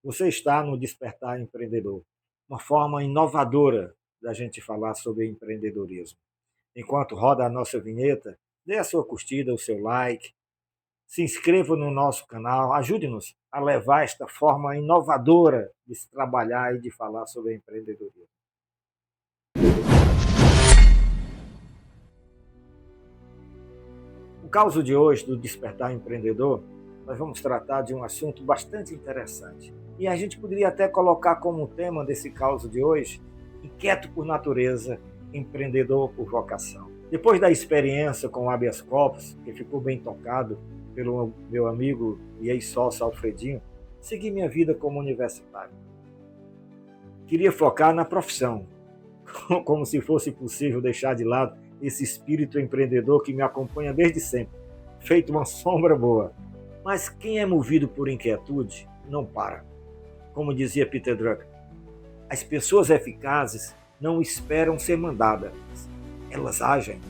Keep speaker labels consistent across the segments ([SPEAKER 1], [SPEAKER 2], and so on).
[SPEAKER 1] Você está no Despertar Empreendedor, uma forma inovadora da gente falar sobre empreendedorismo. Enquanto roda a nossa vinheta, dê a sua curtida, o seu like, se inscreva no nosso canal, ajude-nos a levar esta forma inovadora de se trabalhar e de falar sobre empreendedorismo. No caso de hoje, do Despertar Empreendedor, nós vamos tratar de um assunto bastante interessante. E a gente poderia até colocar como tema desse caso de hoje, inquieto por natureza, empreendedor por vocação. Depois da experiência com o habeas corpus, que ficou bem tocado pelo meu amigo e ex-sócio Alfredinho, segui minha vida como universitário. Queria focar na profissão, como se fosse possível deixar de lado esse espírito empreendedor que me acompanha desde sempre, feito uma sombra boa. Mas quem é movido por inquietude não para. Como dizia Peter Drucker, as pessoas eficazes não esperam ser mandadas, elas agem.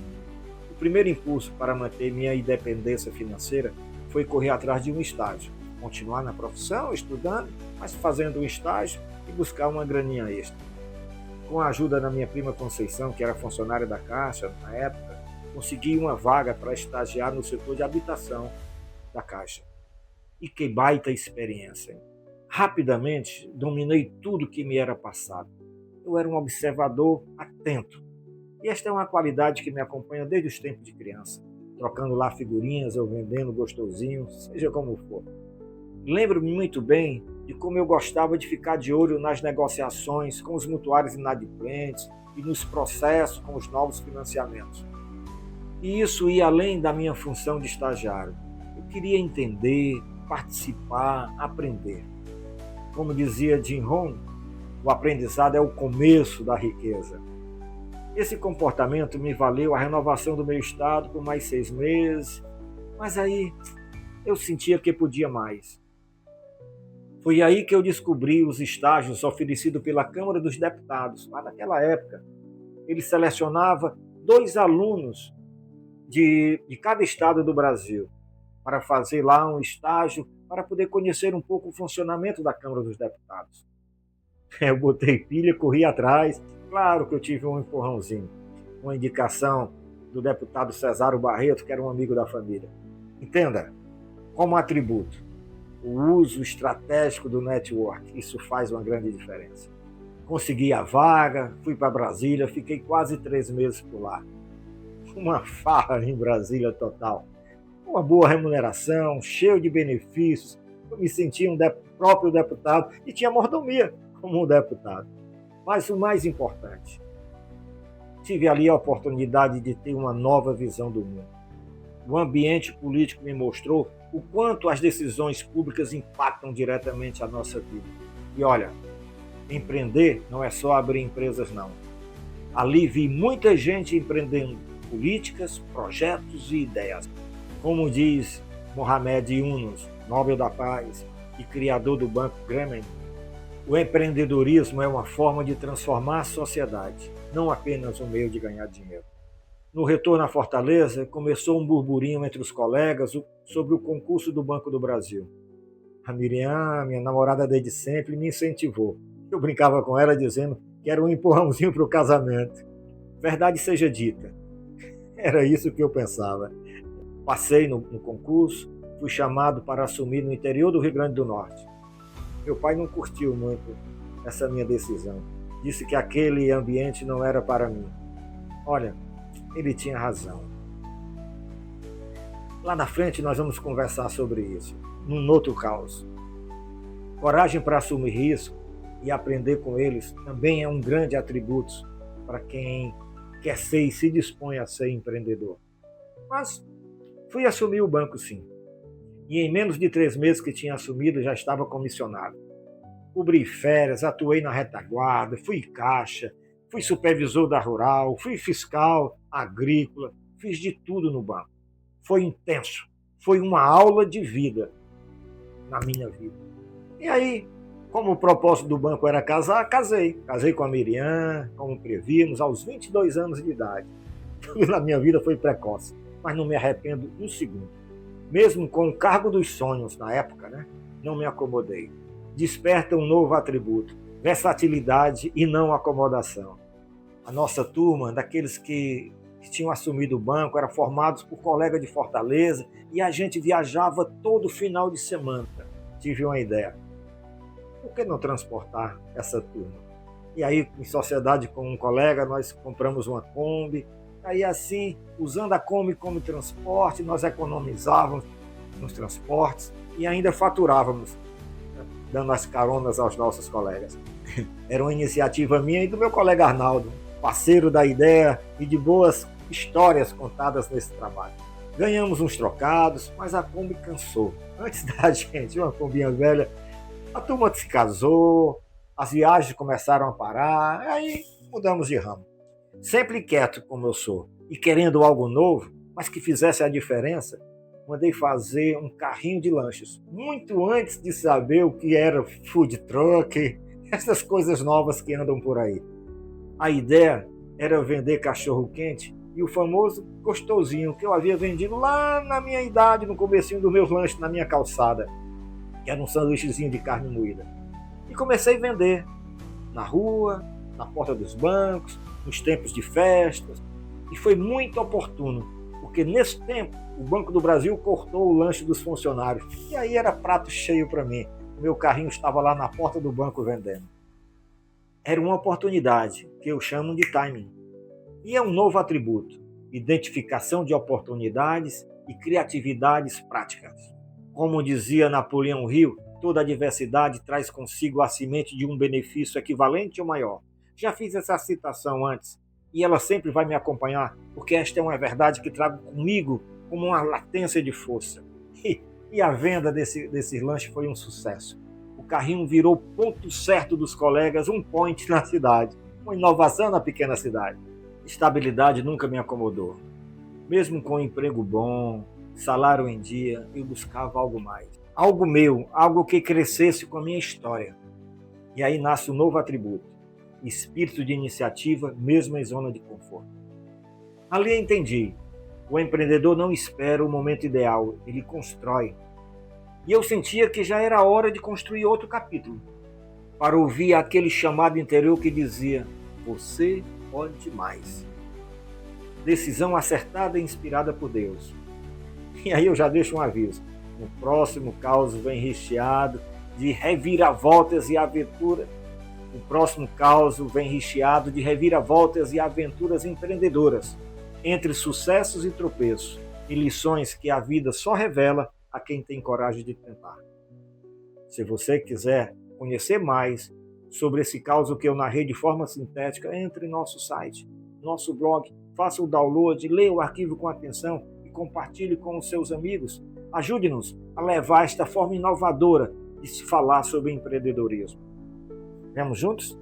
[SPEAKER 1] O primeiro impulso para manter minha independência financeira foi correr atrás de um estágio, continuar na profissão, estudando, mas fazendo um estágio e buscar uma graninha extra. Com a ajuda da minha prima Conceição, que era funcionária da Caixa na época, consegui uma vaga para estagiar no setor de habitação da Caixa. E que baita experiência! Rapidamente, dominei tudo que me era passado. Eu era um observador atento. E esta é uma qualidade que me acompanha desde os tempos de criança, trocando lá figurinhas ou vendendo gostosinho, seja como for. Lembro-me muito bem de como eu gostava de ficar de olho nas negociações com os mutuários inadimplentes e nos processos com os novos financiamentos. E isso ia além da minha função de estagiário. Eu queria entender, participar, aprender. Como dizia Jim Rohn, o aprendizado é o começo da riqueza. Esse comportamento me valeu a renovação do meu estado por mais 6 meses, mas aí eu sentia que podia mais. Foi aí que eu descobri os estágios oferecidos pela Câmara dos Deputados. Lá naquela época, ele selecionava 2 alunos de cada estado do Brasil para fazer lá um estágio, para poder conhecer um pouco o funcionamento da Câmara dos Deputados. Eu botei pilha, corri atrás. Claro que eu tive um empurrãozinho, uma indicação do deputado Cesário Barreto, que era um amigo da família. Entenda, como atributo, o uso estratégico do network, isso faz uma grande diferença. Consegui a vaga, fui para Brasília, fiquei quase 3 meses por lá. Uma farra em Brasília total. Uma boa remuneração, cheio de benefícios. Eu me sentia um próprio deputado e tinha mordomia como um deputado. Mas o mais importante, tive ali a oportunidade de ter uma nova visão do mundo. O ambiente político me mostrou o quanto as decisões públicas impactam diretamente a nossa vida. E olha, empreender não é só abrir empresas, não. Ali vi muita gente empreendendo políticas, projetos e ideias. Como diz Mohamed Yunus, Nobel da Paz e criador do Banco Grameen, o empreendedorismo é uma forma de transformar a sociedade, não apenas um meio de ganhar dinheiro. No retorno à Fortaleza, começou um burburinho entre os colegas sobre o concurso do Banco do Brasil. A Miriam, minha namorada desde sempre, me incentivou. Eu brincava com ela dizendo que era um empurrãozinho para o casamento. Verdade seja dita, era isso que eu pensava. Passei no concurso, fui chamado para assumir no interior do Rio Grande do Norte. Meu pai não curtiu muito essa minha decisão. Disse que aquele ambiente não era para mim. Olha, ele tinha razão. Lá na frente nós vamos conversar sobre isso, num outro caos. Coragem para assumir risco e aprender com eles também é um grande atributo para quem quer ser e se dispõe a ser empreendedor. Mas fui assumir o banco, sim. E em menos de 3 meses que tinha assumido, já estava comissionado. Cobri férias, atuei na retaguarda, fui caixa, fui supervisor da rural, fui fiscal agrícola, fiz de tudo no banco. Foi intenso, foi uma aula de vida na minha vida. E aí, como o propósito do banco era casar, casei. Casei com a Miriam, como previmos, aos 22 anos de idade. Tudo na minha vida foi precoce, mas não me arrependo um segundo. Mesmo com o cargo dos sonhos na época, não me acomodei. desperta um novo atributo: versatilidade e não acomodação. A nossa turma, daqueles que tinham assumido o banco, eram formados por colegas de Fortaleza e a gente viajava todo final de semana. Tive uma ideia: por que não transportar essa turma? E aí, em sociedade com um colega, nós compramos uma Kombi. Aí assim, usando a Kombi como transporte, nós economizávamos nos transportes e ainda faturávamos, dando as caronas aos nossos colegas. Era uma iniciativa minha e do meu colega Arnaldo, parceiro da ideia e de boas histórias contadas nesse trabalho. Ganhamos uns trocados, mas a Kombi cansou. Antes da gente, uma Kombinha velha, a turma se casou, as viagens começaram a parar, aí mudamos de ramo. Sempre quieto como eu sou e querendo algo novo, mas que fizesse a diferença, mandei fazer um carrinho de lanches, muito antes de saber o que era food truck, essas coisas novas que andam por aí. A ideia era vender cachorro-quente e o famoso gostosinho que eu havia vendido lá na minha idade, no comecinho dos meus lanches na minha calçada, que era um sanduíchezinho de carne moída. E comecei a vender na rua, na porta dos bancos, nos tempos de festas, e foi muito oportuno, porque nesse tempo o Banco do Brasil cortou o lanche dos funcionários, e aí era prato cheio para mim. O meu carrinho estava lá na porta do banco vendendo. Era uma oportunidade, que eu chamo de timing. E é um novo atributo: identificação de oportunidades e criatividades práticas. Como dizia Napoleão Hill, toda adversidade traz consigo a semente de um benefício equivalente ou maior. Já fiz essa citação antes e ela sempre vai me acompanhar, porque esta é uma verdade que trago comigo como uma latência de força. E a venda desses lanches foi um sucesso. O carrinho virou ponto certo dos colegas, um point na cidade, uma inovação na pequena cidade. Estabilidade nunca me acomodou. Mesmo com um emprego bom, salário em dia, eu buscava algo mais. Algo meu, algo que crescesse com a minha história. E aí nasce um novo atributo: espírito de iniciativa, mesmo em zona de conforto. Ali entendi: o empreendedor não espera o momento ideal, ele constrói. E eu sentia que já era hora de construir outro capítulo, para ouvir aquele chamado interior que dizia: você pode mais. Decisão acertada e inspirada por Deus. E aí eu já deixo um aviso: o próximo caos vem recheado de reviravoltas e aventuras. O próximo caos vem recheado de reviravoltas e aventuras empreendedoras, entre sucessos e tropeços, e lições que a vida só revela a quem tem coragem de tentar. Se você quiser conhecer mais sobre esse caos que eu narrei de forma sintética, entre em nosso site, nosso blog, faça o download, leia o arquivo com atenção e compartilhe com os seus amigos. Ajude-nos a levar esta forma inovadora de se falar sobre empreendedorismo. Vamos juntos?